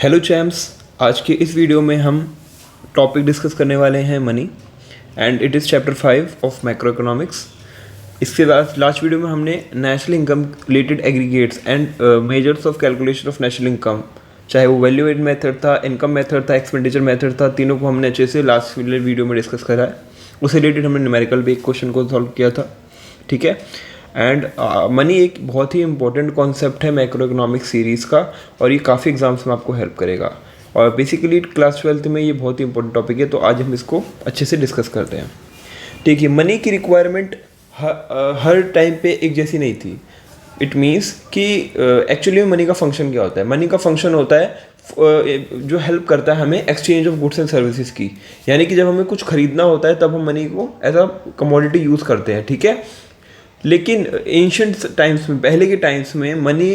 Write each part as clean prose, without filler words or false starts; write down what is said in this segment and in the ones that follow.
Hello champs, आज के इस वीडियो में हम टॉपिक डिस्कस करने वाले हैं money and it is chapter 5 of macro economics. इसके बाद लास्ट वीडियो में हमने national income related aggregates and measures of calculation of national income, चाहे वो वैल्यू एड मेथड था, इनकम मेथड था, एक्सपेंडिचर मेथड था, तीनों को हमने अच्छे से लास्ट वीडियो में डिस्कस करा है। उससे रिलेटेड हमने न्यूमेरिकल भी एक क्वेश्चन को सॉल्व किया था, ठीक है। एंड मनी एक बहुत ही इंपॉर्टेंट कॉन्सेप्ट है मैक्रो इकोनॉमिक्स सीरीज़ का, और ये काफ़ी एग्जाम्स में आपको हेल्प करेगा। और बेसिकली क्लास 12th में ये बहुत ही इंपॉर्टेंट टॉपिक है, तो आज हम इसको अच्छे से डिस्कस करते हैं। ठीक है, मनी की रिक्वायरमेंट हर टाइम पे एक जैसी नहीं थी। इट मीन्स कि एक्चुअली मनी का फंक्शन क्या होता है। मनी का फंक्शन होता है जो हेल्प करता है हमें exchange of goods and services की, यानी कि जब हमें कुछ खरीदना होता है तब हम मनी को एज अ कमोडिटी यूज़ करते हैं, ठीक है। लेकिन एंशंट टाइम्स में, पहले के टाइम्स में मनी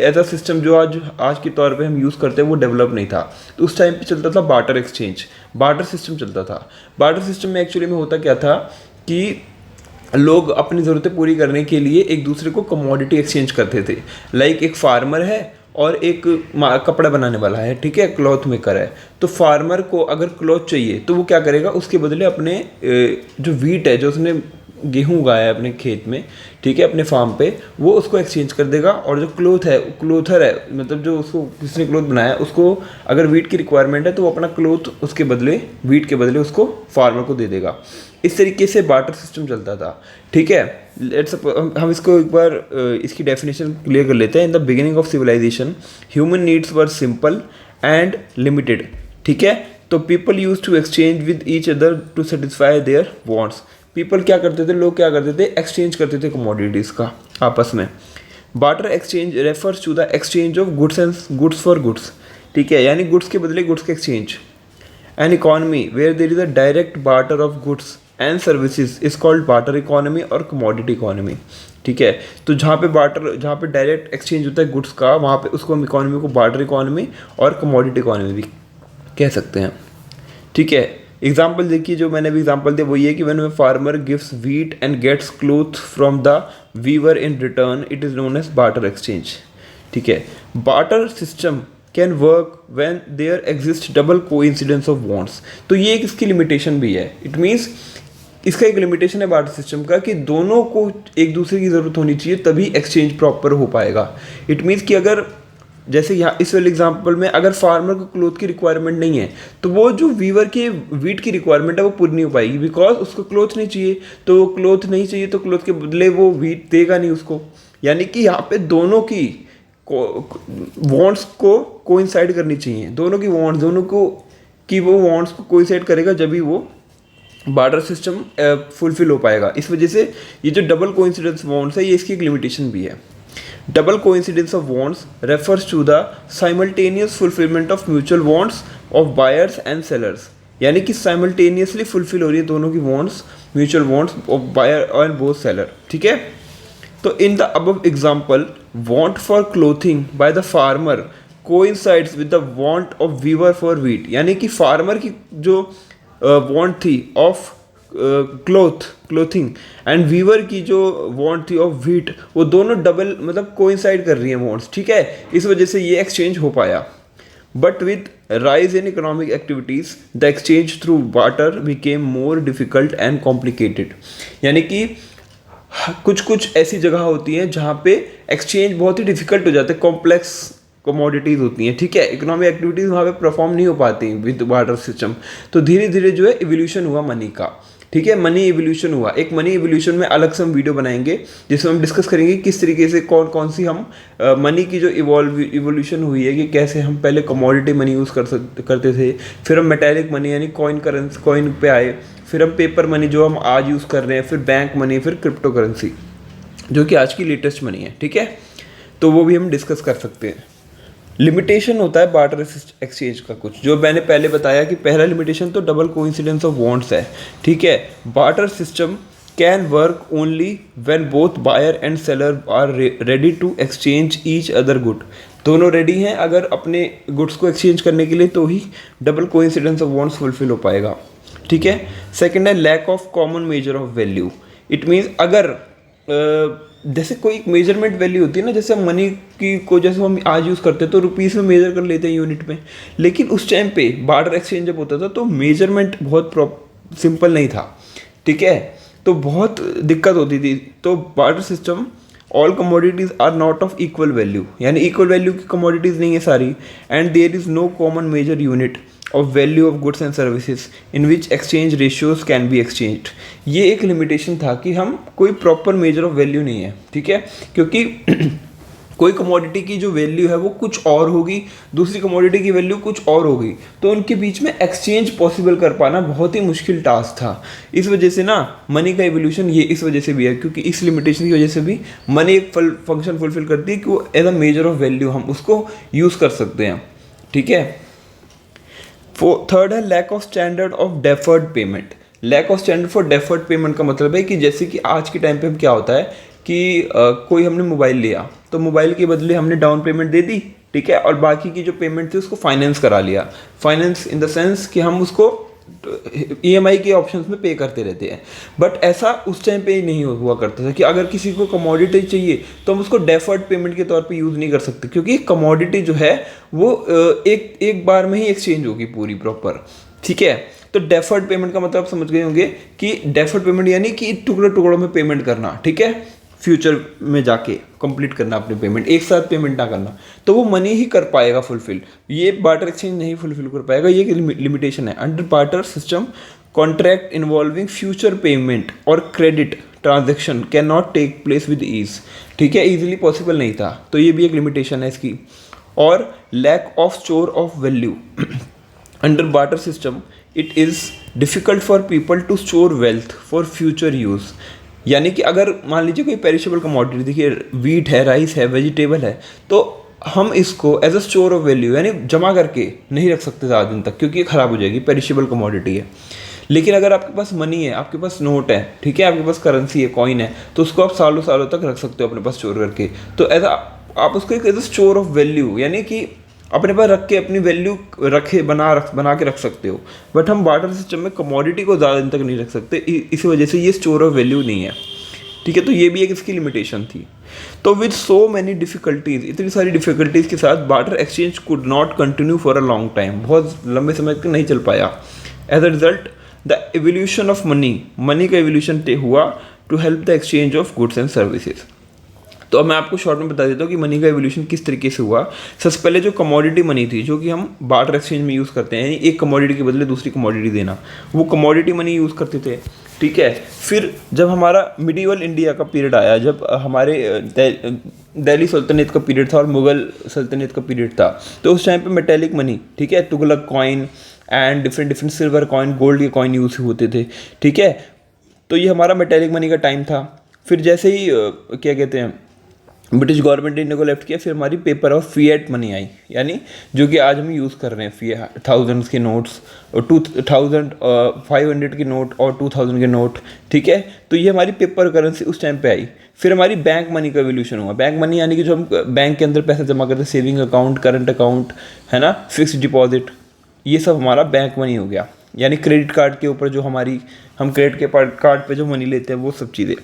एज अ सिस्टम जो आज के तौर पे हम यूज़ करते हैं वो डेवलप नहीं था। तो उस टाइम पे चलता था बार्टर एक्सचेंज, बार्टर सिस्टम चलता था। बार्टर सिस्टम में एक्चुअली में होता क्या था कि लोग अपनी ज़रूरतें पूरी करने के लिए एक दूसरे को कमोडिटी एक्सचेंज करते थे। लाइक एक फार्मर है और एक कपड़ा बनाने वाला है, ठीक है, क्लॉथ मेकर है। तो फार्मर को अगर क्लॉथ चाहिए तो वो क्या करेगा, उसके बदले अपने जो वीट है, जो उसने गेहूँ उगाया है अपने खेत में, ठीक है, अपने फार्म पे, वो उसको एक्सचेंज कर देगा। और जो क्लोथ है, क्लोथर है, मतलब जो उसको किसने क्लोथ बनाया, उसको अगर वीट की रिक्वायरमेंट है तो वो अपना क्लोथ उसके बदले, वीट के बदले उसको फार्मर को दे देगा। इस तरीके से बार्टर सिस्टम चलता था, ठीक है। हम इसको एक बार इसकी डेफिनेशन क्लियर कर लेते हैं। In the beginning of civilisation human needs were simple and limited, ठीक है। तो people use to exchange with each other to satisfy their wants. People क्या करते थे, लोग क्या करते थे, एक्सचेंज करते थे कमोडिटीज़ का आपस में। Barter exchange refers to the exchange of goods and goods for goods, ठीक है, यानी गुड्स के बदले गुड्स के exchange. An economy where there is a direct barter of goods and services is called barter economy और commodity economy, ठीक है। तो जहाँ पे डायरेक्ट एक्सचेंज होता है गुड्स का, वहाँ पे उसको हम इकोनॉमी को बार्टर इकोनॉमी और कमोडिटी इकोनॉमी भी कह सकते हैं, ठीक है। एग्जाम्पल देखिए, जो मैंने भी एग्जाम्पल दिया वो ये है कि when farmer gives wheat and gets cloth from the weaver in return, it is known as barter exchange, ठीक है। Barter system can work when there exist double coincidence of wants. तो ये एक इसकी लिमिटेशन भी है। इट मीन्स इसका एक लिमिटेशन है बार्टर सिस्टम का कि दोनों को एक दूसरे की ज़रूरत होनी चाहिए, तभी एक्सचेंज प्रॉपर हो पाएगा। इट मीन्स कि अगर जैसे यहाँ इस वाले एग्जांपल में अगर फार्मर को क्लोथ की रिक्वायरमेंट नहीं है तो वो जो वीवर के वीट की रिक्वायरमेंट है वो पूरी नहीं हो पाएगी, बिकॉज उसको क्लोथ नहीं चाहिए। तो क्लोथ नहीं चाहिए तो क्लोथ के बदले वो वीट देगा नहीं उसको। यानी कि यहाँ पे दोनों की वांट्स को कोइंसाइड करनी चाहिए, दोनों की वांट्स, दोनों को कि वो वांट्स को कोइंसाइड करेगा जब भी वो बार्टर सिस्टम फुलफिल हो पाएगा। इस वजह से ये जो डबल कोइंसिडेंस वांट्स है, ये इसकी एक लिमिटेशन भी है। Double coincidence of wants refers to the simultaneous fulfillment of mutual wants of buyers and sellers, यानी कि simultaneously fulfill हो रही है दोनों की wants, mutual wants of buyer and both seller, ठीक है। तो in the above example, want for clothing by the farmer coincides with the want of weaver for wheat, यानी कि farmer की जो want थी of क्लोथिंग एंड वीवर की जो वांट थी ऑफ व्हीट, वो दोनों डबल मतलब कोइंसाइड कर रही हैं वांट्स, ठीक है। इस वजह से ये एक्सचेंज हो पाया। But with rise in economic activities the exchange through barter became more difficult and complicated, यानी कि कुछ ऐसी जगह होती हैं जहाँ पे एक्सचेंज बहुत ही डिफिकल्ट हो जाता है, कॉम्प्लेक्स कमोडिटीज़ होती हैं, ठीक है। इकोनॉमिक एक्टिविटीज़ वहाँ पे परफॉर्म नहीं हो पाती विद बार्टर सिस्टम। तो धीरे धीरे जो है इवोल्यूशन हुआ मनी का, ठीक है, मनी इवोल्यूशन हुआ। एक मनी इवोल्यूशन में अलग से हम वीडियो बनाएंगे जिसमें हम डिस्कस करेंगे किस तरीके से कौन सी हम मनी की जो इवोल्यूशन हुई है, कि कैसे हम पहले कमोडिटी मनी यूज़ करते थे, फिर हम मेटालिक मनी यानी कॉइन पे आए, फिर हम पेपर मनी जो हम आज यूज़ कर रहे हैं, फिर बैंक मनी, फिर क्रिप्टो करेंसी जो कि आज की लेटेस्ट मनी है, ठीक है। तो वो भी हम डिस्कस कर सकते हैं। लिमिटेशन होता है बार्टर एक्सचेंज का कुछ, जो मैंने पहले बताया कि पहला लिमिटेशन तो डबल कोइंसिडेंस ऑफ वांट्स है, ठीक है। Barter system can work only when both buyer and seller are ready to exchange each other good. दोनों रेडी हैं अगर अपने गुड्स को एक्सचेंज करने के लिए, तो ही double coincidence of wants fulfil हो पाएगा, ठीक है। सेकेंड है lack of common measure of value. It means अगर जैसे कोई एक मेजरमेंट वैल्यू होती है ना, जैसे मनी की को जैसे हम आज यूज़ करते हैं तो रुपीज़ में मेजर कर लेते हैं यूनिट में, लेकिन उस टाइम पे बार्टर एक्सचेंज जब होता था तो मेजरमेंट बहुत सिंपल नहीं था, ठीक है, तो बहुत दिक्कत होती थी। तो barter system, all commodities are not of equal value, यानी इक्वल वैल्यू की कमोडिटीज़ नहीं है सारी, and there is no common measure unit of value of goods and services in which exchange ratios can be exchanged. ये एक limitation था कि हम कोई प्रॉपर मेजर ऑफ वैल्यू नहीं है, ठीक है, क्योंकि कोई कमोडिटी की जो वैल्यू है वो कुछ और होगी, दूसरी कमोडिटी की वैल्यू कुछ और होगी, तो उनके बीच में एक्सचेंज पॉसिबल कर पाना बहुत ही मुश्किल टास्क था। इस वजह से ना मनी का एवोल्यूशन ये इस वजह से भी है, क्योंकि इस लिमिटेशन की वजह से भी मनी एक फंक्शन फुलफिल करती है कि वो as a measure of value हम उसको यूज़ कर सकते हैं, ठीक है। थर्ड है lack of standard of deferred payment. Lack of standard for deferred payment का मतलब है कि जैसे कि आज के टाइम पे क्या होता है कि कोई हमने मोबाइल लिया तो मोबाइल के बदले हमने डाउन पेमेंट दे दी, ठीक है, और बाकी की जो पेमेंट थी उसको फाइनेंस करा लिया। फाइनेंस इन द सेंस कि हम उसको EMI के ऑप्शंस में पे करते रहते हैं, बट ऐसा उस टाइम पे ही नहीं हुआ करता था कि अगर किसी को कमोडिटी चाहिए तो हम उसको डेफर्ड पेमेंट के तौर पे यूज़ नहीं कर सकते, क्योंकि कमोडिटी जो है वो एक बार में ही एक्सचेंज होगी पूरी प्रॉपर, ठीक है। तो डेफर्ड पेमेंट का मतलब समझ गए होंगे कि डेफर्ड पेमेंट यानी कि टुकड़े टुकड़ों में पेमेंट करना, ठीक है, फ्यूचर में जाके कंप्लीट करना अपनी पेमेंट, एक साथ पेमेंट ना करना, तो वो मनी ही कर पाएगा फुलफिल, ये बार्टर एक्सचेंज नहीं फुलफिल कर पाएगा, ये लिमिटेशन है। Under barter system contract involving future payment और credit transaction can not take place with ease, ठीक है, ईजिली पॉसिबल नहीं था, तो ये भी एक लिमिटेशन है इसकी। और lack of store of value under barter system it is difficult for people to store wealth for future use, यानी कि अगर मान लीजिए कोई पेरिशेबल कमोडिटी, देखिए वीट है, राइस है, वेजिटेबल है, तो हम इसको as a store of value यानी जमा करके नहीं रख सकते ज़्यादा दिन तक, क्योंकि ये ख़राब हो जाएगी, पेरिशेबल कमोडिटी है। लेकिन अगर आपके पास मनी है, आपके पास नोट है, ठीक है, आपके पास करेंसी है, कॉइन है, तो उसको आप सालों सालों तक रख सकते हो अपने पास स्टोर करके, तो एज आप उसको एक as a store of value यानी कि अपने पास रख के अपनी वैल्यू बना के रख सकते हो। बट हम बार्टर सिस्टम में कमोडिटी को ज़्यादा दिन तक नहीं रख सकते, इसी वजह से ये स्टोर ऑफ वैल्यू नहीं है, ठीक है, तो ये भी एक इसकी लिमिटेशन थी। तो विद सो मैनी डिफिकल्टीज, इतनी सारी डिफिकल्टीज के साथ barter exchange could not continue for a long time, बहुत लंबे समय तक नहीं चल पाया। As a result the evolution of money का एवोल्यूशन हुआ to help the exchange of goods and services. तो अब मैं आपको शॉर्ट में बता देता हूँ कि मनी का एवोल्यूशन किस तरीके से हुआ। सबसे पहले जो कमोडिटी मनी थी, जो कि हम बार्टर एक्सचेंज में यूज़ करते हैं, यानी एक कमोडिटी के बदले दूसरी कमोडिटी देना, वो कमोडिटी मनी यूज़ करते थे, ठीक है। फिर जब हमारा मिडीवल इंडिया का पीरियड आया, जब हमारे दिल्ली सल्तनत का पीरियड था और मुग़ल सल्तनत का पीरियड था, तो उस टाइम पे मेटेलिक मनी, ठीक है, Tughlaq coin and different silver coin, gold के कॉइन यूज़ होते थे, ठीक है। तो ये हमारा मेटेलिक मनी का टाइम था। फिर जैसे ही क्या कहते हैं, ब्रिटिश गवर्नमेंट ने इंडिया को लेफ्ट किया, फिर हमारी पेपर और फिएट मनी आई, यानी जो कि आज हम यूज़ कर रहे हैं, 1000 के नोट्स और 2500 के नोट और 2000 के नोट, ठीक है। तो ये हमारी पेपर करेंसी उस टाइम पे आई। फिर हमारी बैंक मनी का एवोल्यूशन हुआ। बैंक मनी यानी कि जो हम बैंक के अंदर पैसा जमा करते हैं, सेविंग अकाउंट, करंट अकाउंट, है ना, फिक्स डिपॉजिट, ये सब हमारा बैंक मनी हो गया। यानी क्रेडिट कार्ड के ऊपर जो हम क्रेडिट के कार्ड पे जो मनी लेते हैं, वो सब चीज़ें।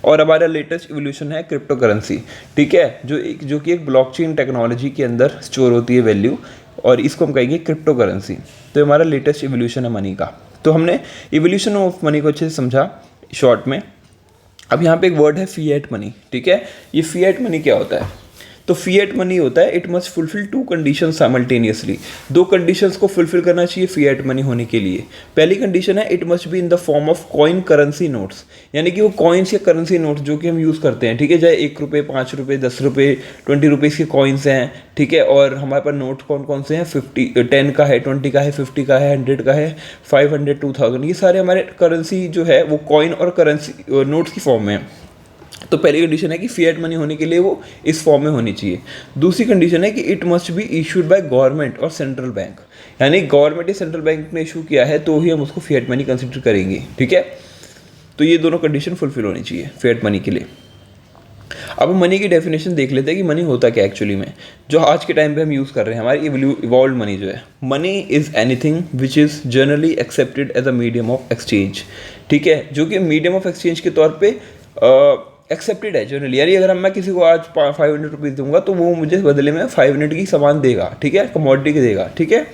और हमारा लेटेस्ट इवोल्यूशन है क्रिप्टो करेंसी, ठीक है, जो कि एक ब्लॉकचेन टेक्नोलॉजी के अंदर स्टोर होती है वैल्यू, और इसको हम कहेंगे क्रिप्टो करेंसी। तो हमारा लेटेस्ट इवोल्यूशन है मनी का। तो हमने इवोल्यूशन ऑफ मनी को अच्छे से समझा शॉर्ट में। अब यहाँ पे एक वर्ड है फिएट मनी, ठीक है। ये फिएट मनी क्या होता है? तो फिएट मनी होता है, it must fulfil 2 condition simultaneously. 2 conditions को फुलफिल करना चाहिए फिएट मनी होने के लिए। पहली कंडीशन है, it must be in the form of coin currency notes, यानी कि वो कॉइन्स या करेंसी नोट्स जो कि हम यूज़ करते हैं, ठीक है, चाहे 1 रुपये, 5 रुपये, 10 रुपये, 20 रुपीज़ के कॉइन्स हैं, ठीक है। और हमारे पास नोट कौन कौन से हैं? 10 का है, 20 का है, 50 का है, 100 का है, 500, 2000, ये सारे हमारे करेंसी जो है वो कॉइन और करेंसी नोट्स की फॉर्म में है। तो पहली कंडीशन है कि फिएट मनी होने के लिए वो इस फॉर्म में होनी चाहिए। दूसरी कंडीशन है कि it must be issued by government और सेंट्रल बैंक, यानी गवर्नमेंट या सेंट्रल बैंक ने इशू किया है तो ही हम उसको फिएट मनी कंसिडर करेंगे, ठीक है। तो ये दोनों कंडीशन फुलफिल होनी चाहिए फिएट मनी के लिए। अब मनी की डेफिनेशन देख लेते हैं कि मनी होता क्या एक्चुअली में, जो आज के टाइम पे हम यूज़ कर रहे हैं, हमारी इवॉल्व मनी जो है। Money is anything which is generally accepted as a medium of exchange, ठीक है, जो कि मीडियम ऑफ एक्सचेंज के तौर पे एक्सेप्टेड है जनरली, यानी अगर मैं किसी को आज 500 रुपीज़ दूंगा तो वो मुझे बदले में 500 की सामान देगा, ठीक है, कमोडिटी की देगा, ठीक है।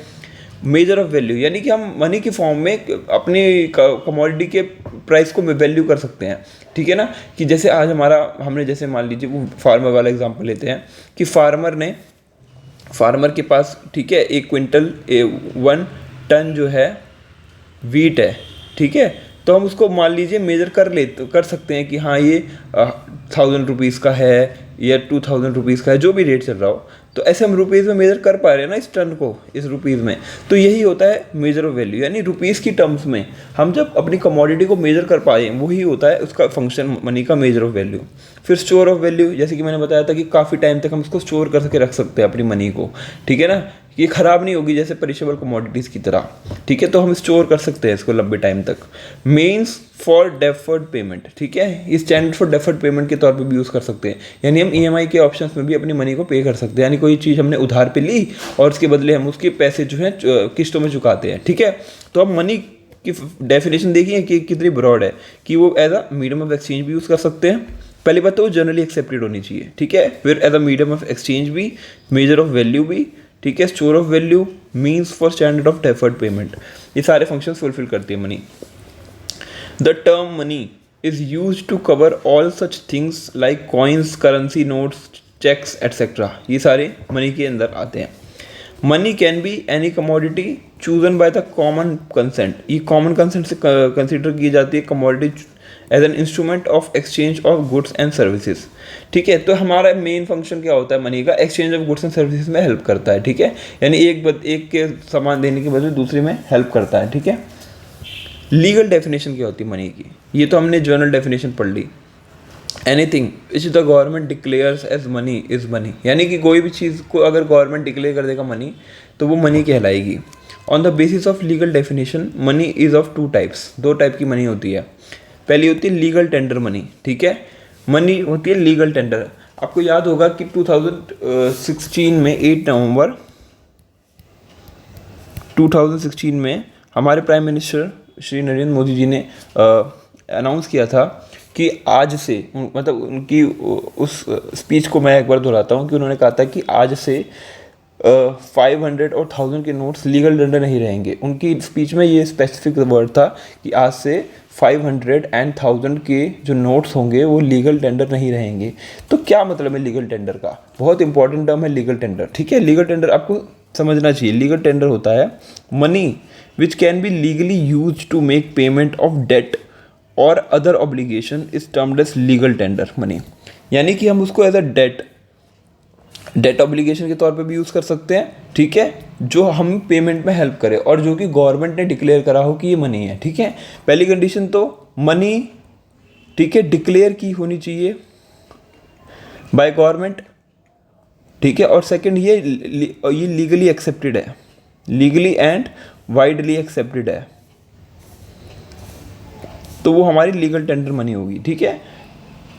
मेजर ऑफ वैल्यू, यानी कि हम मनी की फॉर्म में अपनी कमोडिटी के प्राइस को वैल्यू कर सकते हैं, ठीक है ना। कि जैसे आज हमने जैसे मान लीजिए वो फार्मर वाला एग्जांपल लेते हैं कि फार्मर के पास, ठीक है, 1 क्विंटल 1 टन जो है वीट है, ठीक है। तो हम उसको मान लीजिए मेजर कर सकते हैं कि हाँ ये 1000 रुपीज़ का है या 2000 रुपीज़ का है, जो भी रेट चल रहा हो। तो ऐसे हम रुपीज़ में मेजर कर पा रहे हैं ना इस टन को, इस रुपीज़ में। तो यही होता है मेजर ऑफ वैल्यू, यानी रुपीज़ की टर्म्स में हम जब अपनी कमोडिटी को मेजर कर पाए, वही होता है उसका फंक्शन मनी का मेजर ऑफ वैल्यू। फिर स्टोर ऑफ वैल्यू, जैसे कि मैंने बताया था कि काफ़ी टाइम तक हम उसको स्टोर करके रख सकते हैं अपनी मनी को, ठीक है ना। ये ख़राब नहीं होगी जैसे पेरिशेबल कमोडिटीज़ की तरह, ठीक है। तो हम स्टोर कर सकते हैं इसको लंबे टाइम तक। मीन्स फॉर डेफर्ड पेमेंट, ठीक है, इस स्टैंडर्ड फॉर डेफर्ड पेमेंट के तौर पे भी यूज़ कर सकते हैं। यानी हम EMI के ऑप्शंस में भी अपनी मनी को पे कर सकते हैं, यानी कोई चीज़ हमने उधार पे ली और उसके बदले हम उसके पैसे जो हैं किस्तों में चुकाते हैं, ठीक है। तो अब मनी की डेफिनेशन देखिए कि कितनी ब्रॉड है, कि वो as a medium of exchange भी यूज़ कर सकते हैं। पहली बात तो वो जनरली एक्सेप्टेड होनी चाहिए, ठीक है। फिर as a medium of exchange भी, मेजर ऑफ वैल्यू भी, ठीक है, store of value, means for standard of deferred payment, ये सारे फंक्शंस फुलफिल करती है मनी। The term money is use to cover all such things like coins, currency notes, cheques etcetera, ये सारे मनी के अंदर आते हैं। Money can be any commodity chosen by the common consent, ये कॉमन कंसेंट से कंसिडर की जाती है commodity as an instrument of exchange of goods and services, ठीक है। तो हमारा मेन फंक्शन क्या होता है मनी का, exchange of goods and services में हेल्प करता है, ठीक है। यानी एक के सामान देने के बदले दूसरे में हेल्प करता है, ठीक है। लीगल डेफिनेशन क्या होती है मनी की, ये तो हमने जर्नल डेफिनेशन पढ़ ली। Anything which the government declares as money is money, यानी कि कोई भी चीज़ को अगर गवर्नमेंट डिक्लेयर कर देगा मनी तो वो मनी कहलाएगी। On the basis of legal definition money is of 2 types, 2 type की मनी होती है। पहली होती है लीगल टेंडर मनी, ठीक है, मनी होती है लीगल टेंडर। आपको याद होगा कि 2016 में 8 नवंबर 2016 में हमारे प्राइम मिनिस्टर श्री नरेंद्र मोदी जी ने अनाउंस किया था कि आज से, मतलब उनकी उस स्पीच को मैं एक बार दोहराता हूँ कि उन्होंने कहा था कि आज से 500 और 1000 के नोट्स लीगल टेंडर नहीं रहेंगे। उनकी स्पीच में ये स्पेसिफिक वर्ड था कि आज से 500 एंड 1000 के जो नोट्स होंगे वो लीगल टेंडर नहीं रहेंगे। तो क्या मतलब है लीगल टेंडर का, बहुत इंपॉर्टेंट टर्म है लीगल टेंडर, ठीक है। लीगल टेंडर आपको समझना चाहिए। लीगल टेंडर होता है money which can be legally use to make payment of debt और other obligation is termed as legal tender money, यानी कि हम उसको एज अ डेट ऑब्लिगेशन के तौर पे भी यूज़ कर सकते हैं, ठीक है, जो हम पेमेंट में हेल्प करे और जो कि गवर्नमेंट ने डिक्लेयर करा हो कि ये मनी है, ठीक है। पहली कंडीशन तो मनी, ठीक है, डिक्लेयर की होनी चाहिए बाय गवर्नमेंट, ठीक है। और सेकंड ये लीगली एक्सेप्टेड है, लीगली एंड वाइडली एक्सेप्टेड है, तो वो हमारी लीगल टेंडर मनी होगी, ठीक है।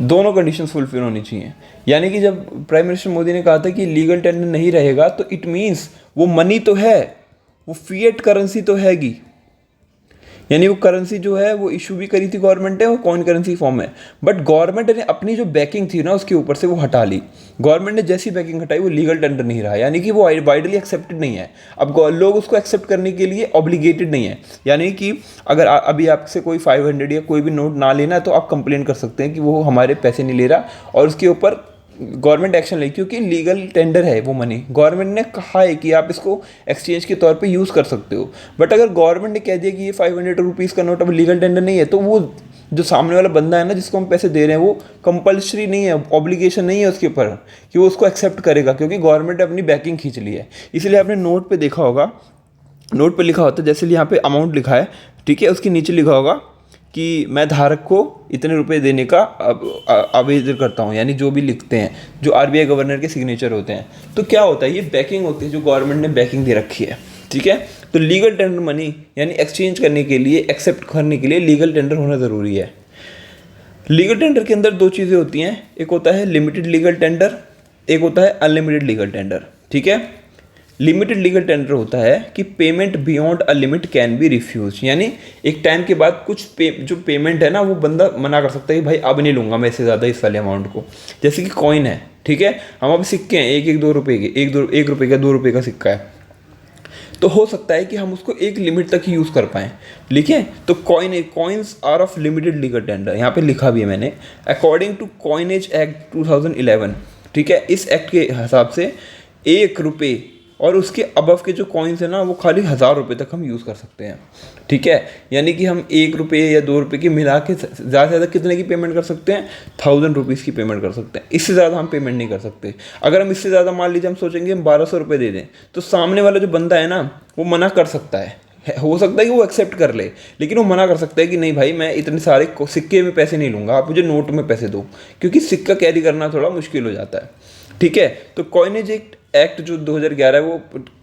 दोनों कंडीशंस फुलफिल होनी चाहिए। यानी कि जब प्राइम मिनिस्टर मोदी ने कहा था कि लीगल टेंडर नहीं रहेगा तो इट मीन्स वो मनी तो है, वो फिएट करेंसी तो हैगी, यानी वो करेंसी जो है वो इशू भी करी थी गवर्नमेंट ने, वो कॉइन करेंसी फॉर्म है, बट गवर्नमेंट ने अपनी जो बैकिंग थी ना उसके ऊपर से वो हटा ली। गवर्नमेंट ने जैसी बैकिंग हटाई वो लीगल टेंडर नहीं रहा, यानी कि वो वाइडली एक्सेप्टेड नहीं है। अब लोग उसको एक्सेप्ट करने के लिए ऑब्लिगेटेड नहीं है, यानी कि अगर अभी आपसे कोई 500 या कोई भी नोट ना लेना है तो आप कंप्लेन कर सकते हैं कि वो हमारे पैसे नहीं ले रहा और उसके ऊपर गवर्नमेंट एक्शन ले, क्योंकि लीगल टेंडर है वो मनी। गवर्नमेंट ने कहा है कि आप इसको एक्सचेंज के तौर पे यूज़ कर सकते हो, बट अगर गवर्नमेंट ने कह दिया कि ये 500 रुपीज़ का नोट अब लीगल टेंडर नहीं है तो वो जो सामने वाला बंदा है ना जिसको हम पैसे दे रहे हैं वो कंपल्सरी नहीं है, ऑब्लिगेशन नहीं है उसके ऊपर कि वो उसको एक्सेप्ट करेगा, क्योंकि गवर्नमेंट ने अपनी बैकिंग खींच ली है। इसलिए आपने नोट पर देखा होगा, नोट पर लिखा होता है, जैसे यहाँ पे अमाउंट लिखा है, ठीक है, उसके नीचे लिखा होगा कि मैं धारक को इतने रुपए देने का आवेदन करता हूँ, यानी जो भी लिखते हैं, जो RBI गवर्नर के सिग्नेचर होते हैं। तो क्या होता है, ये बैकिंग होती है जो गवर्नमेंट ने बैकिंग दे रखी है, ठीक है। तो लीगल टेंडर मनी यानी एक्सचेंज करने के लिए, एक्सेप्ट करने के लिए लीगल टेंडर होना ज़रूरी है। लीगल टेंडर के अंदर 2 चीज़ें होती हैं, एक होता है लिमिटेड लीगल टेंडर, एक होता है अनलिमिटेड लीगल टेंडर, ठीक है। लिमिटेड लीगल टेंडर होता है कि payment beyond a limit can be refuse, यानी एक टाइम के बाद कुछ जो पेमेंट है ना वो बंदा मना कर सकता है कि भाई अब नहीं लूँगा मैं इससे ज़्यादा इस वाले अमाउंट को। जैसे कि कॉइन है, ठीक है, हम अब सिक्के हैं एक दो रुपये के, एक रुपये का 2 रुपये का सिक्का है, तो हो सकता है कि हम उसको एक लिमिट तक ही यूज़ कर पाएँ, ठीक है। तो coins are of limited legal tender, यहाँ पे लिखा भी है मैंने, अकॉर्डिंग टू कॉइनेज एक्ट 2011, ठीक है। इस एक्ट के हिसाब से 1 रुपये और उसके अबव के जो कॉइन्स हैं ना वो खाली 1000 रुपये तक हम यूज़ कर सकते हैं, ठीक है। यानी कि हम 1 रुपये या 2 रुपये की मिला के ज़्यादा से ज़्यादा कितने की पेमेंट कर सकते हैं, 1000 रुपीज़ की पेमेंट कर सकते हैं। इससे ज़्यादा हम पेमेंट नहीं कर सकते। अगर हम इससे ज़्यादा मान लीजिए हम सोचेंगे हम 1200 रुपये दे दें, तो सामने वाला जो बंदा है ना वो मना कर सकता है। हो सकता है कि वो एक्सेप्ट कर ले, लेकिन वो मना कर सकता है कि नहीं भाई मैं इतने सारे सिक्के में पैसे नहीं लूँगा, आप मुझे नोट में पैसे दो, क्योंकि सिक्का कैरी करना थोड़ा मुश्किल हो जाता है, ठीक है। तो कॉइनेज एक्ट जो 2011 है वो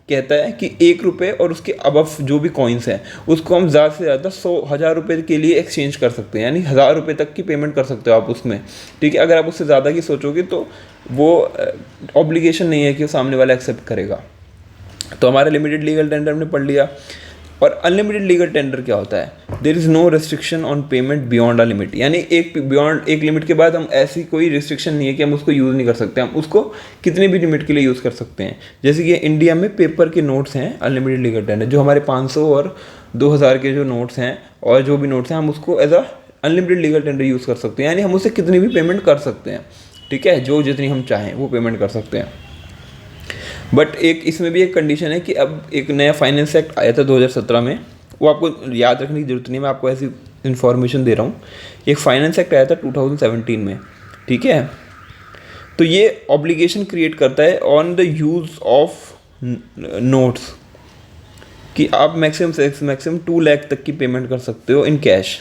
कहता है कि 1 रुपये और उसके अबव जो भी कॉइन्स हैं उसको हम ज़्यादा से ज़्यादा 1000 रुपये के लिए एक्सचेंज कर सकते हैं, यानी 1000 रुपये तक की पेमेंट कर सकते हो आप उसमें, ठीक है। अगर आप उससे ज़्यादा की सोचोगे तो वो ऑब्लिगेशन नहीं है कि सामने वाला एक्सेप्ट करेगा। तो हमारा लिमिटेड लीगल टेंडर हमने पढ़ लिया। और अनलिमिटेड लीगल टेंडर क्या होता है, there is no restriction on payment beyond a limit, यानी एक लिमिट के बाद हम ऐसी कोई रिस्ट्रिक्शन नहीं है कि हम उसको यूज़ नहीं कर सकते, हम उसको कितनी भी लिमिट के लिए यूज़ कर सकते हैं। जैसे कि इंडिया में पेपर के नोट्स हैं अनलिमिटेड लीगल टेंडर, जो हमारे 500 और 2000 के जो नोट्स हैं और जो भी नोट्स हैं हम उसको as a unlimited legal tender use कर सकते हैं, यानी हम उससे कितनी भी पेमेंट कर सकते हैं, ठीक है, जो जितनी हम चाहें वो पेमेंट कर सकते हैं। बट एक इसमें भी एक कंडीशन है कि अब एक नया फाइनेंस एक्ट आया था 2017 में, वो आपको याद रखने की जरूरत नहीं है, मैं आपको ऐसी इन्फॉर्मेशन दे रहा हूँ। एक फाइनेंस एक्ट आया था 2017 में, ठीक है। तो ये ऑब्लिगेशन क्रिएट करता है on the use of notes कि आप मैक्सिमम 2 लाख तक की पेमेंट कर सकते हो इन कैश।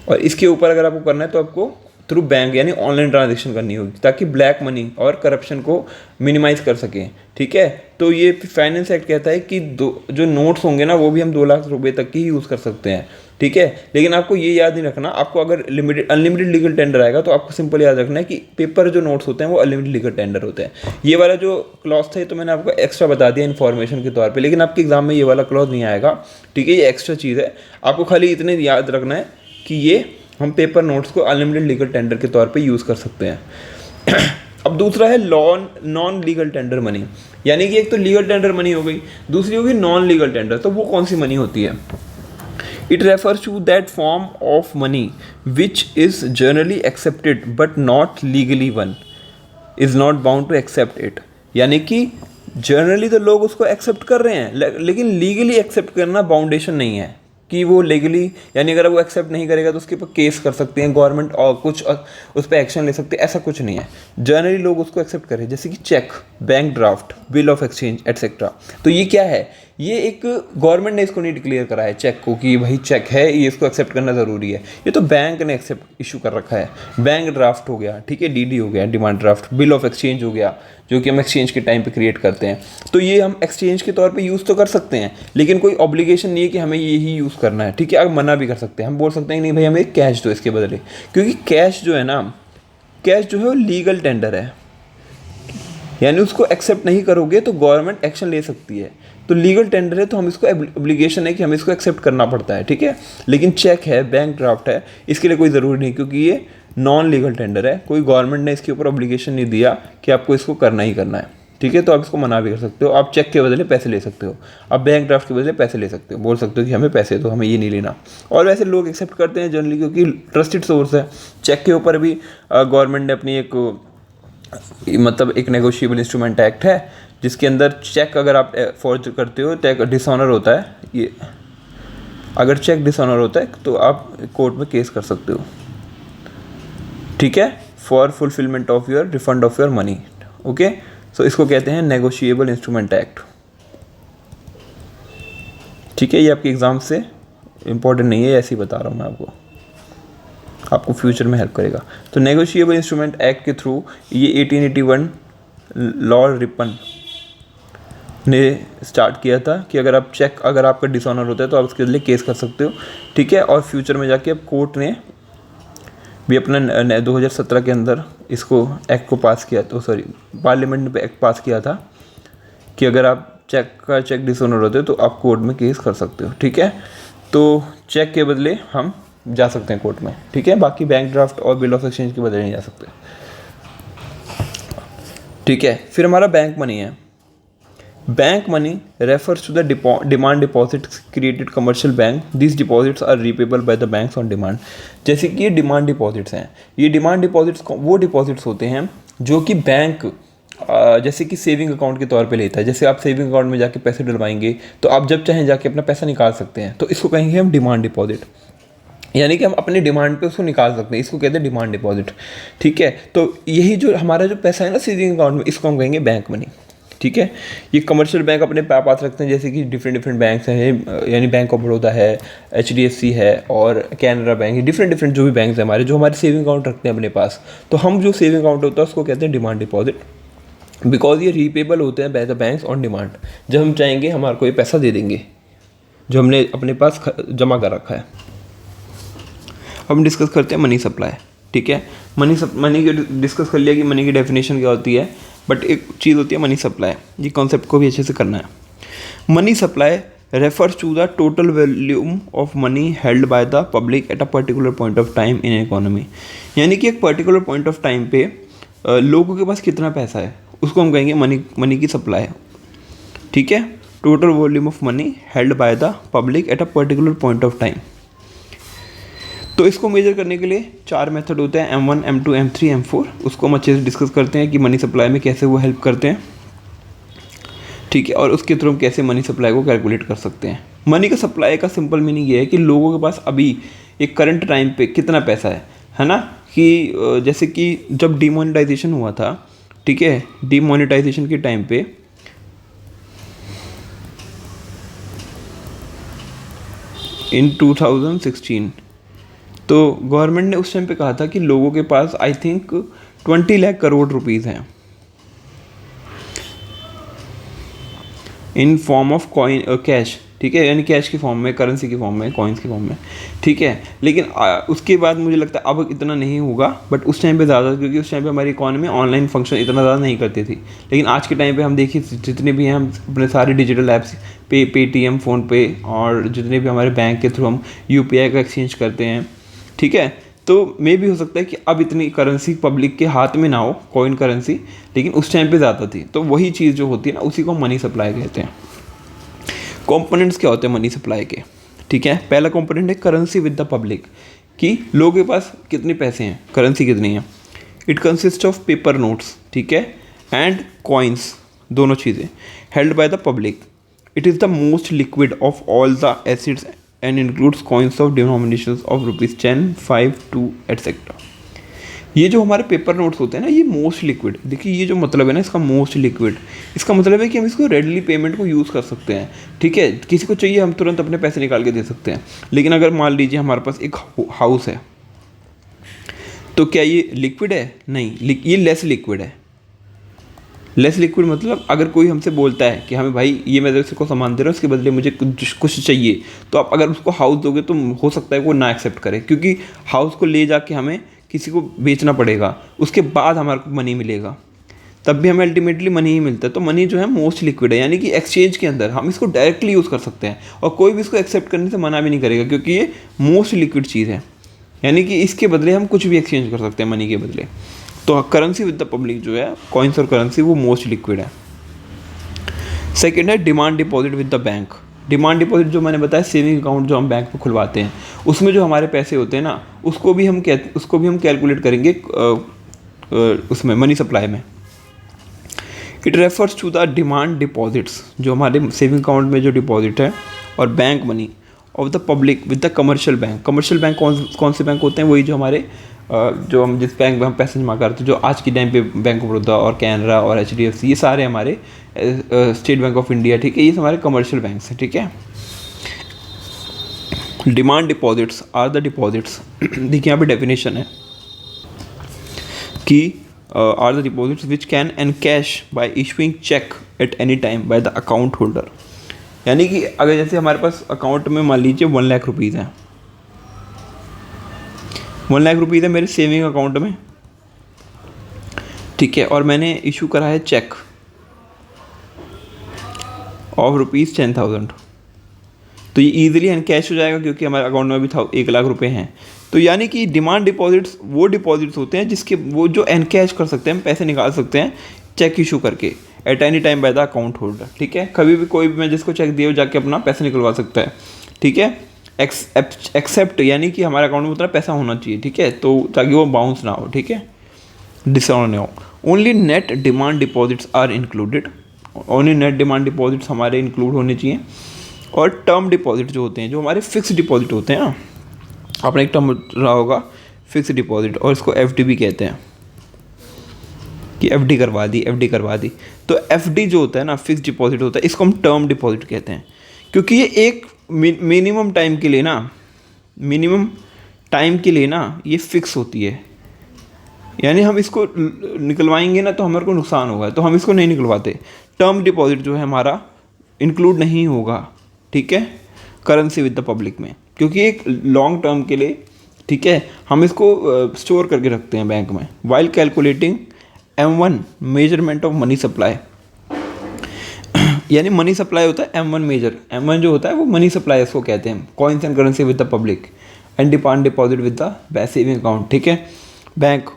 और इसके ऊपर अगर आपको करना है तो आपको थ्रू बैंक यानी ऑनलाइन ट्रांजेक्शन करनी होगी, ताकि ब्लैक मनी और करप्शन को मिनिमाइज कर सकें, ठीक है। तो ये फाइनेंस एक्ट कहता है कि जो नोट्स होंगे ना वो भी हम 2 लाख रुपए तक की ही यूज़ कर सकते हैं, ठीक है। लेकिन आपको ये याद नहीं रखना, आपको अगर अनलिमिटेड लीगल टेंडर आएगा तो आपको सिंपल याद रखना है कि पेपर जो नोट्स होते हैं वो अनलिमिटेड लीगल टेंडर होते हैं। ये वाला जो क्लॉज था ये तो मैंने आपको एक्स्ट्रा बता दिया इन्फॉर्मेशन के तौर पर, लेकिन आपके एग्जाम में ये वाला क्लॉज नहीं आएगा, ठीक है। ये एक्स्ट्रा चीज़ है, आपको खाली इतने याद रखना है कि ये हम पेपर नोट्स को अनलिमिटेड लीगल टेंडर के तौर पे यूज़ कर सकते हैं। अब दूसरा है नॉन लीगल टेंडर मनी, यानी कि एक तो लीगल टेंडर मनी हो गई, दूसरी होगी नॉन लीगल टेंडर। तो वो कौन सी मनी होती है? It refers to that form of money which is generally accepted but not legally one is not bound to accept it, यानी कि जनरली तो लोग उसको एक्सेप्ट कर रहे हैं लेकिन लीगली एक्सेप्ट करना बाउंडेशन नहीं है कि वो लीगली, यानी अगर वो एक्सेप्ट नहीं करेगा तो उसके ऊपर केस कर सकते हैं गवर्नमेंट और कुछ उस पर एक्शन ले सकते हैं, ऐसा कुछ नहीं है। जनरली लोग उसको एक्सेप्ट करें, जैसे कि cheque, bank draft, bill of exchange etcetera. तो ये क्या है? ये एक गवर्नमेंट ने इसको नहीं डिक्लेयर करा है चेक को कि भाई चेक है ये इसको एक्सेप्ट करना ज़रूरी है, ये तो बैंक ने एक्सेप्ट इशू कर रखा है। बैंक ड्राफ्ट हो गया, ठीक है, डीडी हो गया, demand draft, bill of exchange हो गया, जो कि हम एक्सचेंज के टाइम पे क्रिएट करते हैं। तो ये हम एक्सचेंज के तौर पे यूज़ तो कर सकते हैं, लेकिन कोई ऑब्लिगेशन नहीं है कि हमें ये ही यूज़ करना है, ठीक है। अब मना भी कर सकते हैं, हम बोल सकते हैं कि नहीं भाई हमें कैश दो इसके बदले, क्योंकि कैश जो है ना, कैश जो है वो लीगल टेंडर है, यानी उसको एक्सेप्ट नहीं करोगे तो गवर्नमेंट एक्शन ले सकती है। तो लीगल टेंडर है तो हम इसको ऑब्लिगेशन है कि हमें इसको एक्सेप्ट करना पड़ता है, ठीक है। लेकिन चेक है, बैंक ड्राफ्ट है, इसके लिए कोई ज़रूरी नहीं, क्योंकि ये नॉन लीगल टेंडर है, कोई गवर्नमेंट ने इसके ऊपर ऑब्लिगेशन नहीं दिया कि आपको इसको करना ही करना है, ठीक है। तो आप इसको मना भी कर सकते हो, आप चेक के बदले पैसे ले सकते हो, आप बैंक ड्राफ्ट के बदले पैसे ले सकते हो, बोल सकते हो कि हमें पैसे दो, हमें ये नहीं लेना। और वैसे लोग एक्सेप्ट करते हैं जनरली, क्योंकि ट्रस्टेड सोर्स है। चेक के ऊपर भी गवर्नमेंट ने अपनी एक नेगोशिएबल इंस्ट्रूमेंट एक्ट है, जिसके अंदर चेक अगर आप फॉर्ज करते हो तो डिसऑनर होता है, ये अगर चेक डिसऑनर होता है तो आप कोर्ट में केस कर सकते हो, ठीक है, for fulfilment of your refund of your money, okay. So इसको कहते हैं नेगोशिएबल इंस्ट्रूमेंट एक्ट, ठीक है। ये आपके एग्जाम से इंपॉर्टेंट नहीं है, ऐसे ही बता रहा हूँ मैं आपको फ्यूचर में हेल्प करेगा। तो नेगोशिएबल इंस्ट्रूमेंट एक्ट के थ्रू ये 1881 लॉर्ड रिपन ने स्टार्ट किया था कि अगर आपका डिसऑनर होता है तो आप उसके बदले केस कर सकते हो, ठीक है। और फ्यूचर में जाके अब कोर्ट ने भी अपना 2017 के अंदर इसको एक्ट को पास किया, तो सॉरी पार्लियामेंट ने एक्ट पास किया था कि अगर आप चेक डिसऑनर होते हो तो आप कोर्ट में केस कर सकते हो, ठीक है। तो चेक के बदले हम जा सकते हैं कोर्ट में, ठीक है। बाकी बैंक ड्राफ्ट और बिल ऑफ एक्सचेंज के बदले नहीं जा सकते, ठीक है। फिर हमारा बैंक मनी है। Bank money refers to the demand deposits created commercial bank. This deposits are repayable by the banks on demand. जैसे कि ये डिमांड डिपॉजिट्स हैं, ये डिमांड डिपॉजिट्स वो डिपॉजिट्स होते हैं जो कि बैंक जैसे कि सेविंग अकाउंट के तौर पे लेता है। जैसे आप सेविंग अकाउंट में जाके पैसे डलवाएंगे तो आप जब चाहें जाके अपना पैसा निकाल सकते हैं, तो इसको कहेंगे हम डिमांड डिपॉजिट, यानी कि हम अपने डिमांड पे उसको निकाल सकते हैं, इसको कहते हैं डिमांड डिपॉजिट, ठीक है। तो यही जो हमारा जो पैसा है ना सेविंग अकाउंट में, इसको हम कहेंगे बैंक मनी, ठीक है। ये कमर्शियल बैंक अपने पास रखते हैं, जैसे कि डिफरेंट बैंक्स हैं, यानी बैंक ऑफ बड़ौदा है, HDFC है और कैनरा बैंक है, डिफरेंट जो भी बैंक्स हैं हमारे, जो हमारे सेविंग अकाउंट रखते हैं अपने पास। तो हम जो सेविंग अकाउंट होता है उसको कहते हैं डिमांड डिपॉजिट, बिकॉज ये रीपेबल होते हैं bye the banks on demand. जब हम चाहेंगे हमारे को ये पैसा दे देंगे जो हमने अपने पास जमा कर रखा है। अब हम डिस्कस करते हैं मनी सप्लाई, ठीक है। मनी की डिस्कस कर लिया कि मनी की डेफिनेशन क्या होती है, बट एक चीज़ होती है मनी सप्लाई। ये कॉन्सेप्ट को भी अच्छे से करना है। Money supply refers to the total volume of money held by the public at a particular point of time in economy. यानी कि एक पर्टिकुलर पॉइंट ऑफ टाइम पे लोगों के पास कितना पैसा है उसको हम कहेंगे मनी की सप्लाई, ठीक है। Total volume of money held by the public at a particular point of time. तो इसको मेजर करने के लिए 4 मेथड होते हैं, M1, M2, M3, M4। उसको हम अच्छे से डिस्कस करते हैं कि मनी सप्लाई में कैसे वो हेल्प करते हैं, ठीक है, और उसके थ्रू हम कैसे मनी सप्लाई को कैलकुलेट कर सकते हैं। मनी का सप्लाई का सिंपल मीनिंग ये है कि लोगों के पास अभी एक करंट टाइम पे कितना पैसा है ना। कि जैसे कि जब डिमोनेटाइजेशन हुआ था, ठीक है, डिमोनेटाइजेशन के टाइम पे इन 2016 तो गवर्नमेंट ने उस टाइम पे कहा था कि लोगों के पास I think 20 lakh crore rupees हैं in form of coin cash, ठीक है, यानी कैश की फॉर्म में, करेंसी की फॉर्म में, कॉइन्स की फॉर्म में, ठीक है। लेकिन उसके बाद मुझे लगता है अब इतना नहीं होगा, बट उस टाइम पे ज़्यादा, क्योंकि उस टाइम पे हमारी इकॉनमी ऑनलाइन फंक्शन इतना ज़्यादा नहीं करती थी। लेकिन आज के टाइम पे हम देखिए जितने भी हैं, हम अपने सारे डिजिटल ऐप्स पेटीएम, फ़ोनपे और जितने भी हमारे बैंक के थ्रू हम UPI का एक्सचेंज करते हैं, ठीक है। तो मे भी हो सकता है कि अब इतनी करेंसी पब्लिक के हाथ में ना हो, कॉइन करेंसी, लेकिन उस टाइम पे ज़्यादा थी। तो वही चीज़ जो होती है ना, उसी को मनी सप्लाई कहते हैं। कंपोनेंट्स क्या होते हैं मनी सप्लाई के, ठीक है। पहला कंपोनेंट है करेंसी विद द पब्लिक, कि लोगों के पास कितने पैसे हैं, करेंसी कितनी है। It consist of paper notes, ठीक है, एंड कॉइन्स, दोनों चीज़ें held by the public. It is the most liquid of all the acids and includes coins of denominations of ₹10, 5, 2 etc. ये जो हमारे पेपर नोट्स होते हैं ना, ये मोस्ट लिक्विड, देखिए ये जो मतलब है ना इसका मोस्ट लिक्विड, इसका मतलब है कि हम इसको रेडली पेमेंट को यूज़ कर सकते हैं, ठीक है। किसी को चाहिए हम तुरंत अपने पैसे निकाल के दे सकते हैं। लेकिन अगर मान लीजिए हमारे पास एक हाउस है, तो क्या ये लिक्विड है? नहीं, ये लेस लिक्विड है। लेस लिक्विड मतलब अगर कोई हमसे बोलता है कि हमें भाई ये मैं तेरे को सामान दे रहा हूँ, उसके बदले मुझे कुछ चाहिए, तो आप अगर उसको हाउस दोगे तो हो सकता है वो ना एक्सेप्ट करे, क्योंकि हाउस को ले जाके हमें किसी को बेचना पड़ेगा, उसके बाद हमारे को मनी मिलेगा, तब भी हमें अल्टीमेटली मनी ही मिलता है। तो मनी जो है मोस्ट लिक्विड है, यानी कि एक्सचेंज के अंदर हम इसको डायरेक्टली यूज़ कर सकते हैं और कोई भी इसको एक्सेप्ट करने से मना भी नहीं करेगा, क्योंकि ये मोस्ट लिक्विड चीज़ है, यानी कि इसके बदले हम कुछ भी एक्सचेंज कर सकते हैं मनी के बदले। तो करेंसी विद द पब्लिक जो है, कॉइन्स और करेंसी, वो मोस्ट लिक्विड है। सेकेंड है demand deposit with the bank. Demand deposit जो मैंने बताया, सेविंग अकाउंट जो हम बैंक में खुलवाते हैं, उसमें जो हमारे पैसे होते हैं ना, उसको भी हम कैलकुलेट करेंगे उसमें मनी सप्लाई में। It refers to the demand deposits, जो हमारे सेविंग अकाउंट में जो डिपॉजिट है, और bank money of the public with the commercial bank. Commercial bank कौन से बैंक होते हैं? वही जो हमारे जो हम जिस बैंक में हम पैसे जमा करते हैं, जो आज के टाइम पे बैंक ऑफ बड़ौदा और कैनरा और HDFC, ये सारे हमारे स्टेट बैंक ऑफ इंडिया, ठीक है, ये हमारे कमर्शियल बैंक्स हैं, ठीक है। Demand deposits are the deposits, देखिए यहाँ पे डेफिनेशन है कि are the deposits which can encash by issuing cheque at any time by the account holder. यानी कि अगर जैसे हमारे पास अकाउंट में मान लीजिए 1 लाख रुपीज़ हैं, 1,00,000 है मेरे सेविंग अकाउंट में, ठीक है, और मैंने इशू करा है चेक ऑफ ₹10,000, तो ये ईजिली एनकैश हो जाएगा क्योंकि हमारे अकाउंट में भी 1,00,000 हैं। तो यानी कि डिमांड डिपॉजिट्स वो डिपॉजिट्स होते हैं जिसके वो जो एनकैश कर सकते हैं, हम पैसे निकाल सकते हैं चेक इशू करके eight any time by the account holder, ठीक है। कभी भी कोई भी मैं जिसको चेक दिए जाके अपना पैसे निकलवा सकता है, ठीक है। एक्सेप्ट यानी कि हमारे अकाउंट में उतना पैसा होना चाहिए, ठीक है, तो ताकि वो बाउंस ना हो, ठीक है, डिसऑनर ना हो। Only net demand deposits are included, only net demand deposits हमारे इंक्लूड होने चाहिए। और टर्म डिपॉजिट जो होते हैं, जो हमारे फिक्स डिपॉजिट होते हैं ना, आपने एक टर्म रहा होगा फिक्स डिपॉजिट, और इसको एफडी भी कहते हैं कि एफडी करवा दी। तो एफडी जो होता है ना, फिक्स डिपॉजिट होता है, इसको हम टर्म डिपॉजिट कहते हैं क्योंकि ये एक मिनिमम टाइम के लिए ना ये फिक्स होती है। यानी हम इसको निकलवाएंगे ना तो हमारे को नुकसान होगा, तो हम इसको नहीं निकलवाते। टर्म डिपॉजिट जो है हमारा इंक्लूड नहीं होगा, ठीक है, करेंसी विद द पब्लिक में, क्योंकि एक लॉन्ग टर्म के लिए, ठीक है, हम इसको स्टोर करके रखते हैं बैंक में। While calculating M1 measurement of money supply, यानी मनी सप्लाई होता है M1 जो होता है वो मनी सप्लाई इसको कहते हैं, coins and currency with the public and demand deposit with the saving account, ठीक है, बैंक।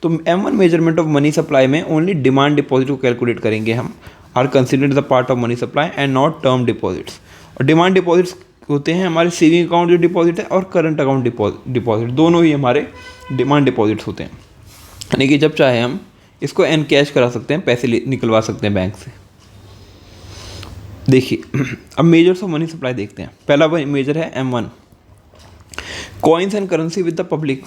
तो M1 measurement of money supply में ओनली डिमांड डिपॉजिट को कैलकुलेट करेंगे हम, are considered the part of money supply and not term deposits. और demand deposits होते हैं हमारे सेविंग अकाउंट जो डिपॉजिट है और करंट अकाउंट डिपॉजिट, दोनों ही हमारे डिमांड डिपॉजिट्स होते हैं। यानी कि जब चाहे हम इसको एनकैश करा सकते हैं, पैसे निकलवा सकते हैं बैंक से। देखिए अब मेजर्स ऑफ मनी सप्लाई देखते हैं। पहला मेजर है M1, coins and currency with the public,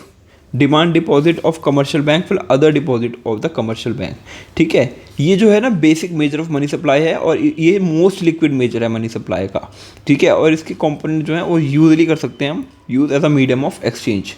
demand deposit of commercial bank फिर other deposit of the commercial bank, ठीक है। ये जो है ना basic measure of money supply है और ये मोस्ट लिक्विड मेजर है मनी सप्लाई का, ठीक है। और इसके कंपोनेंट जो है वो यूजली कर सकते हैं हम use as a medium of exchange.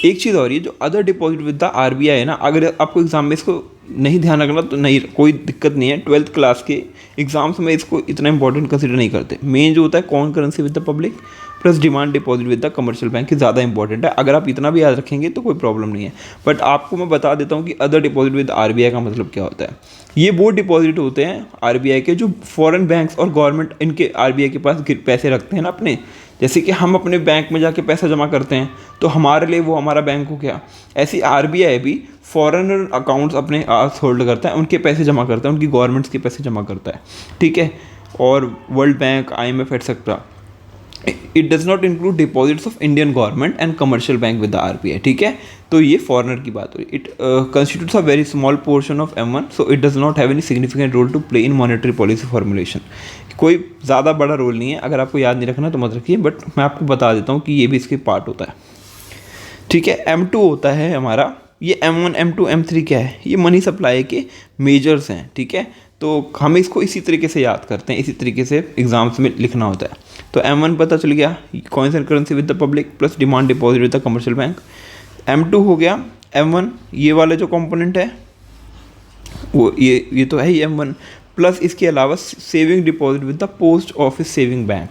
एक चीज़ और, ये जो other deposit with the RBI है ना, अगर आपको एग्जाम में इसको नहीं ध्यान रखना तो नहीं, कोई दिक्कत नहीं है। 12th क्लास के एग्जाम्स में इसको इतना इंपॉर्टेंट कंसिडर नहीं करते। मेन जो होता है coin currency with the public plus demand deposit with the commercial bank की ज़्यादा इंपॉर्टेंट है। अगर आप इतना भी याद रखेंगे तो कोई प्रॉब्लम नहीं है। बट आपको मैं बता देता हूँ कि अदर डिपॉजिट विद RBI का मतलब क्या होता है। ये वो डिपॉजिट होते हैं RBI के जो फॉरेन बैंक्स और गवर्नमेंट इनके RBI के पास पैसे रखते हैं ना अपने, जैसे कि हम अपने बैंक में जाके पैसा जमा करते हैं तो हमारे लिए वो हमारा बैंक हो गया। ऐसी RBI भी फॉरेनर अकाउंट्स अपने होल्ड करता है, उनके पैसे जमा करता है, उनकी गवर्नमेंट्स के पैसे जमा करता है, ठीक है। और world bank, IMF etcetera, it does not include deposits of Indian government and commercial bank with the RBI, ठीक है। तो ये फॉरेनर की बात हो रही है। It constitutes a very small portion of M1, so it does not have any significant role to play in monetary policy formulation. कोई ज़्यादा बड़ा रोल नहीं है, अगर आपको याद नहीं रखना तो मत रखिए, बट मैं आपको बता देता हूँ कि ये भी इसके पार्ट होता है, ठीक है। M2 होता है हमारा, ये M1 M2 M3 क्या है, ये मनी सप्लाई के मेजर्स हैं, ठीक है। तो हम इसको इसी तरीके से याद करते हैं, इसी तरीके से एग्जाम्स में लिखना होता है। तो M1 पता चल गया, coins and currency with the public plus demand deposit with the commercial bank. M2 हो गया M1, ये वाला जो कंपोनेंट है वो ये तो है ही M1, प्लस इसके अलावा saving deposit with the post office saving bank,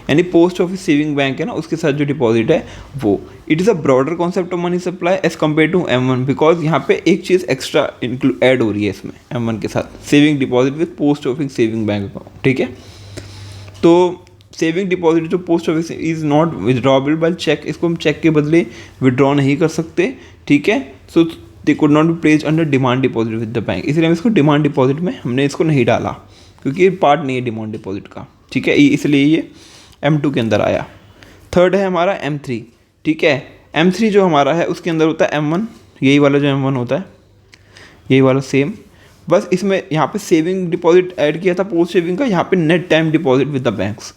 यानी पोस्ट ऑफिस सेविंग बैंक है ना, उसके साथ जो डिपॉजिट है वो। It is a broader concept of money supply as compare to M1 because यहाँ पे एक चीज़ एक्स्ट्रा ऐड हो रही है इसमें M1 के साथ, saving deposit with post office saving bank account, ठीक है। तो सेविंग डिपॉजिट जो post office is not withdrawable by cheque, इसको हम चेक के बदले विदड्रॉ नहीं कर सकते, ठीक है। So they could not be placed under demand deposit with the bank, इसलिए हम इसको डिमांड डिपॉजिट में हमने इसको नहीं डाला क्योंकि ये पार्ट नहीं है डिमांड डिपॉजिट का, ठीक है, इसलिए ये M2 के अंदर आया। थर्ड है हमारा M3, ठीक है। M3 जो हमारा है उसके अंदर होता है M1, यही वाला जो M1 होता है, यही वाला सेम, बस इसमें यहाँ पे सेविंग डिपॉजिट ऐड किया था पोस्ट सेविंग का, यहाँ पे net time deposit with the banks.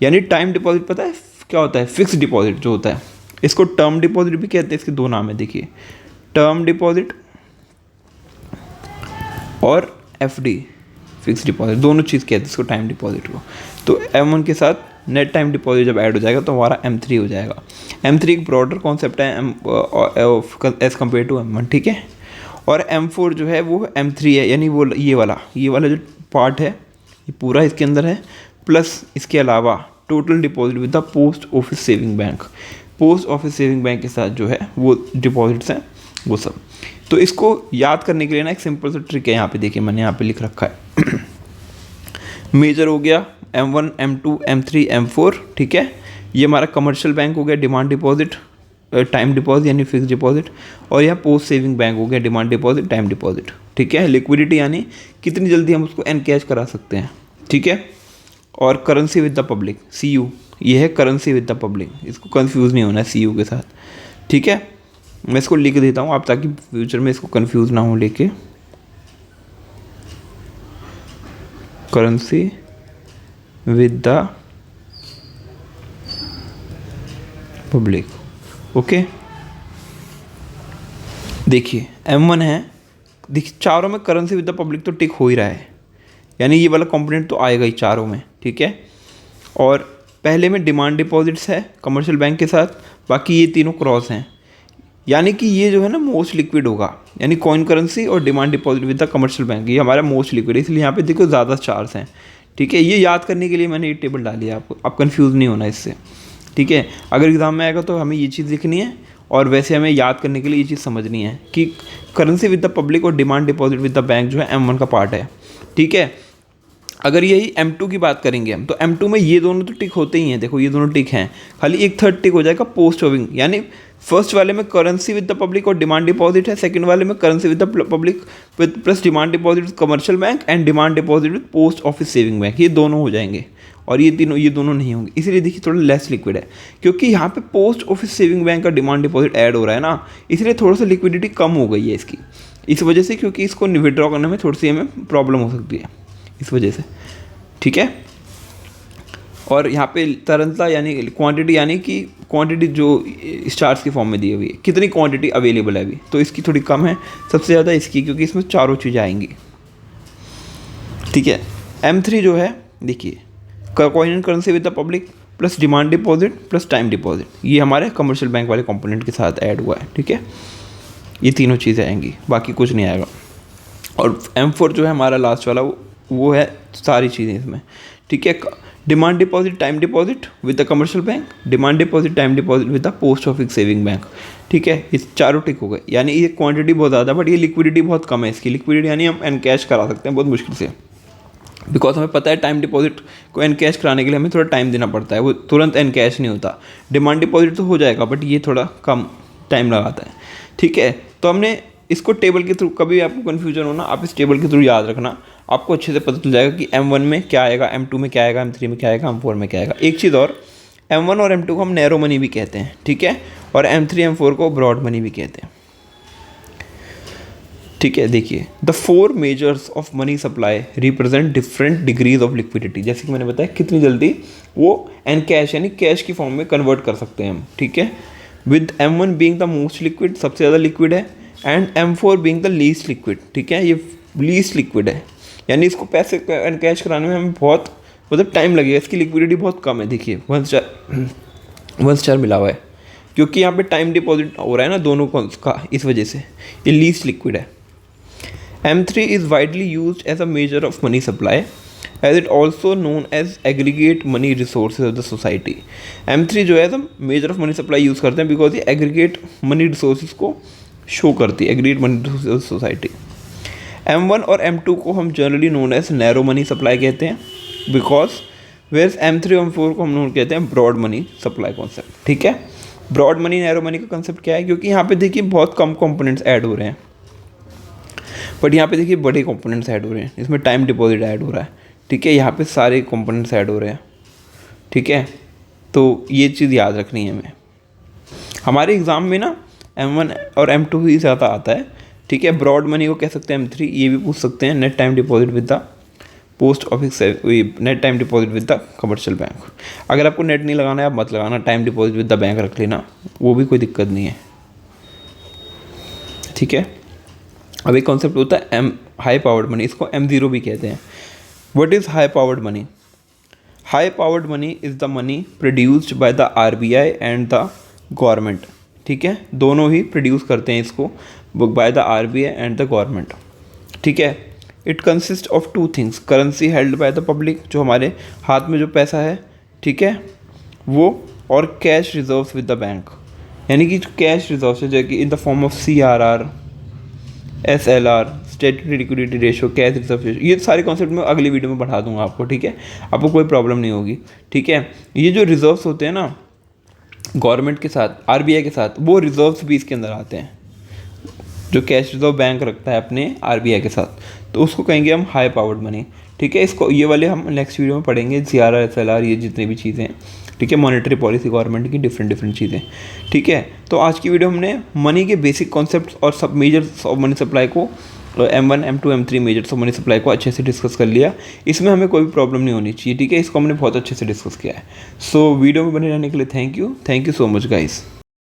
यानी टाइम डिपॉजिट पता है क्या होता है, फिक्स डिपॉजिट जो होता है, इसको टर्म डिपॉजिट भी कहते हैं, इसके दो नाम है देखिए, टर्म डिपॉजिट और FD फिक्स डिपॉजिट, दोनों चीज़ कहते हैं इसको टाइम डिपॉजिट को। तो M1 के साथ नेट टाइम डिपॉजिट जब ऐड हो जाएगा तो हमारा M3 हो जाएगा। M3 एक ब्रॉडर कॉन्सेप्ट है एज़ कम्पेयर टू M1, ठीक है। और M4 जो है वो M3 है, यानी वो ये वाला जो पार्ट है ये पूरा इसके अंदर है, प्लस इसके अलावा total deposit with the post office saving bank. Post office saving bank के साथ जो है वो डिपॉजिट्स हैं वो सब। तो इसको याद करने के लिए ना एक सिंपल सा ट्रिक है, यहाँ पे देखिए मैंने यहाँ पे लिख रखा है मेजर हो गया M1, M2, M3, M4, ठीक है। ये हमारा कमर्शियल बैंक हो गया, डिमांड डिपॉजिट, टाइम डिपॉजिट यानी फिक्स डिपॉजिट, और यह पोस्ट सेविंग बैंक हो गया, डिमांड डिपॉजिट, टाइम डिपॉजिट, ठीक है। लिक्विडिटी यानी कितनी जल्दी हम उसको एनकैश करा सकते हैं, ठीक है। और currency with the public, CU, ये है करेंसी विद द पब्लिक, इसको कंफ्यूज नहीं होना है CU के साथ, ठीक है। मैं इसको लिख देता हूँ आप, ताकि फ्यूचर में इसको कंफ्यूज ना हो लेके। Currency with the public, okay. देखिए M1 है, देखिए चारों में करेंसी विद द पब्लिक तो टिक हो ही रहा है, यानी ये वाला कंपोनेंट तो आएगा ही चारों में, ठीक है। और पहले में डिमांड डिपॉजिट्स है कमर्शियल बैंक के साथ, बाकी ये तीनों क्रॉस हैं, यानी कि ये जो है ना मोस्ट लिक्विड होगा, यानी कॉइन करेंसी और demand deposit with the commercial bank, ये हमारा मोस्ट लिक्विड है, इसलिए यहाँ पे देखो ज़्यादा चार्ज हैं, ठीक है। ये याद करने के लिए मैंने ये टेबल डाली है आपको, आप कंफ्यूज नहीं होना इससे, ठीक है। अगर एग्जाम में आएगा तो हमें ये चीज़ लिखनी है, और वैसे हमें याद करने के लिए ये चीज़ समझनी है कि करेंसी विद द पब्लिक और demand deposit with the bank जो है M1 का पार्ट है, ठीक है। अगर यही M2 की बात करेंगे हम, तो M2 में ये दोनों तो टिक होते ही हैं, देखो ये दोनों टिक हैं, खाली एक थर्ड टिक हो जाएगा पोस्ट सेविंग, यानी फर्स्ट वाले में करेंसी विद द पब्लिक और डिमांड डिपॉजिट है, सेकंड वाले में currency with the public with plus demand deposit commercial bank and demand deposit with post office saving bank, ये दोनों हो जाएंगे, और ये दोनों नहीं होंगे, इसीलिए देखिए थोड़ा लेस लिक्विड है, क्योंकि यहाँ पे पोस्ट ऑफिस सेविंग बैंक का डिमांड डिपॉजिट ऐड हो रहा है ना, इसलिए थोड़ा सा लिक्विडिटी कम हो गई है इसकी, इस वजह से, क्योंकि इसको विड्रॉ करने में थोड़ी सी हमें प्रॉब्लम हो सकती है इस वजह से, ठीक है। और यहाँ पे तरलता यानी क्वांटिटी, यानी कि क्वांटिटी जो स्टार्स की फॉर्म में दी हुई है, कितनी क्वांटिटी अवेलेबल है अभी, तो इसकी थोड़ी कम है, सबसे ज़्यादा इसकी, क्योंकि इसमें चारों चीज़ें आएंगी, ठीक है। M3 जो है देखिए coin and currency with the public plus demand deposit plus time deposit, ये हमारे कमर्शियल बैंक वाले कंपोनेंट के साथ ऐड हुआ है, ठीक है। ये तीनों चीज़ें आएंगी, बाकी कुछ नहीं आएगा। और M4 जो है हमारा लास्ट वाला, वो है सारी चीज़ें इसमें, ठीक है। Demand deposit time deposit with the commercial bank, demand deposit time deposit with the post office saving bank, ठीक है। ये चारों टिक हो गए, यानी ये क्वांटिटी बहुत ज़्यादा, बट ये लिक्विडिटी बहुत कम है इसकी, लिक्विडिटी यानी हम एनकैश करा सकते हैं बहुत मुश्किल से, बिकॉज हमें पता है टाइम डिपॉजिट को एनकैश कराने के लिए हमें थोड़ा टाइम देना पड़ता है, वो तुरंत एनकैश नहीं होता। डिमांड डिपॉजिट तो हो जाएगा, बट ये थोड़ा कम टाइम लगाता है, ठीक है। तो हमने इसको टेबल के थ्रू, कभी आपको कन्फ्यूजन हो ना, आप इस टेबल के थ्रू याद रखना, आपको अच्छे से पता चल जाएगा कि M1 में क्या आएगा, M2 में क्या आएगा, M3 में क्या आएगा, M4 में क्या आएगा। एक चीज़ और, M1 और M2 को हम नैरो मनी भी कहते हैं, ठीक है, और M3 M4 को ब्रॉड मनी भी कहते हैं, ठीक है। देखिए the 4 measures of money supply represent different degrees of liquidity, जैसे कि मैंने बताया कितनी जल्दी वो एनकैश यानी कैश की फॉर्म में कन्वर्ट कर सकते हैं हम, ठीक है। With M1 being the most liquid, सबसे ज़्यादा लिक्विड है, and M4 being the least liquid, ठीक है, ये लीस्ट लिक्विड है, यानी इसको पैसे एनकैश कराने में हमें बहुत मतलब टाइम लगेगा, इसकी लिक्विडिटी बहुत कम है। देखिए 1 स्टार मिला हुआ है, क्योंकि यहाँ पे टाइम डिपॉजिट हो रहा है ना दोनों का, इस वजह से ये लीस्ट लिक्विड है। M3 is widely used as a measure of money supply, as it also known as aggregate money resources of the society. M3 जो है as measure of money supply use करते हैं, बिकॉज ये aggregate money resources को show करती है, aggregate money resources society. M1 और M2 को हम generally known as narrow money supply कहते हैं, बिकॉज वेयर M3 और M4 को हम नोन कहते हैं ब्रॉड मनी सप्लाई कॉन्सेप्ट, ठीक है। ब्रॉड मनी नैरो मनी का कंसेप्ट क्या है, क्योंकि यहाँ पे देखिए बहुत कम कंपोनेंट्स ऐड हो रहे हैं, बट यहाँ पे देखिए बड़े कंपोनेंट्स ऐड हो रहे हैं, इसमें टाइम डिपॉजिट ऐड हो रहा है, ठीक है, यहाँ पे सारे कंपोनेंट्स ऐड हो रहे हैं, ठीक है। तो ये चीज़ याद रखनी है हमें, हमारे एग्ज़ाम में ना M1 और M2 ही ज़्यादा आता है, ठीक है। ब्रॉड मनी को कह सकते हैं M3, ये भी पूछ सकते हैं। Net time deposit with the post office, net time deposit with the commercial bank. अगर आपको नेट नहीं लगाना है आप मत लगाना, time deposit with the bank रख लेना, वो भी कोई दिक्कत नहीं है, ठीक है। अब एक कॉन्सेप्ट होता है हाई पावर्ड मनी, इसको M0 भी कहते हैं। What is high powered money? High powered money is the money produced by the RBI and the government, ठीक है, दोनों ही प्रोड्यूस करते हैं इसको, by the RBI and the government, ठीक है। It consist of 2 things, currency held by the public, जो हमारे हाथ में जो पैसा है, ठीक है, वो, और cash reserves with the bank, यानी कि कैश रिजर्व है कि in the form of CRR, SLR, statutory liquidity ratio, cash reserve ratio, ये सारे कॉन्सेप्ट मैं अगली वीडियो में बढ़ा दूंगा आपको, ठीक है। आपको कोई प्रॉब्लम नहीं होगी, ठीक है। ये जो रिजर्व्स होते हैं ना गवर्नमेंट के साथ, RBI के साथ, वो रिजर्व्स भी इसके अंदर आते हैं। जो कैश रिजर्व बैंक रखता है अपने RBI के साथ, तो उसको कहेंगे हम हाई पावर्ड मनी, ठीक है। इसको ये वाले हम नेक्स्ट वीडियो में पढ़ेंगे, CRR, SLR, ये जितनी भी चीज़ें हैं, ठीक है। मॉनेटरी पॉलिसी गवर्नमेंट की डिफरेंट चीज़ें, ठीक है। तो आज की वीडियो हमने मनी के बेसिक कॉन्सेप्ट्स और सब मेजर्स ऑफ मनी सप्लाई को, M1, M2, M3 measures of money supply को अच्छे से डिस्कस कर लिया। इसमें हमें कोई भी प्रॉब्लम नहीं होनी चाहिए, ठीक है। इसको हमने बहुत अच्छे से डिस्कस किया है। सो वीडियो में बने रहने के लिए thank you so much guys.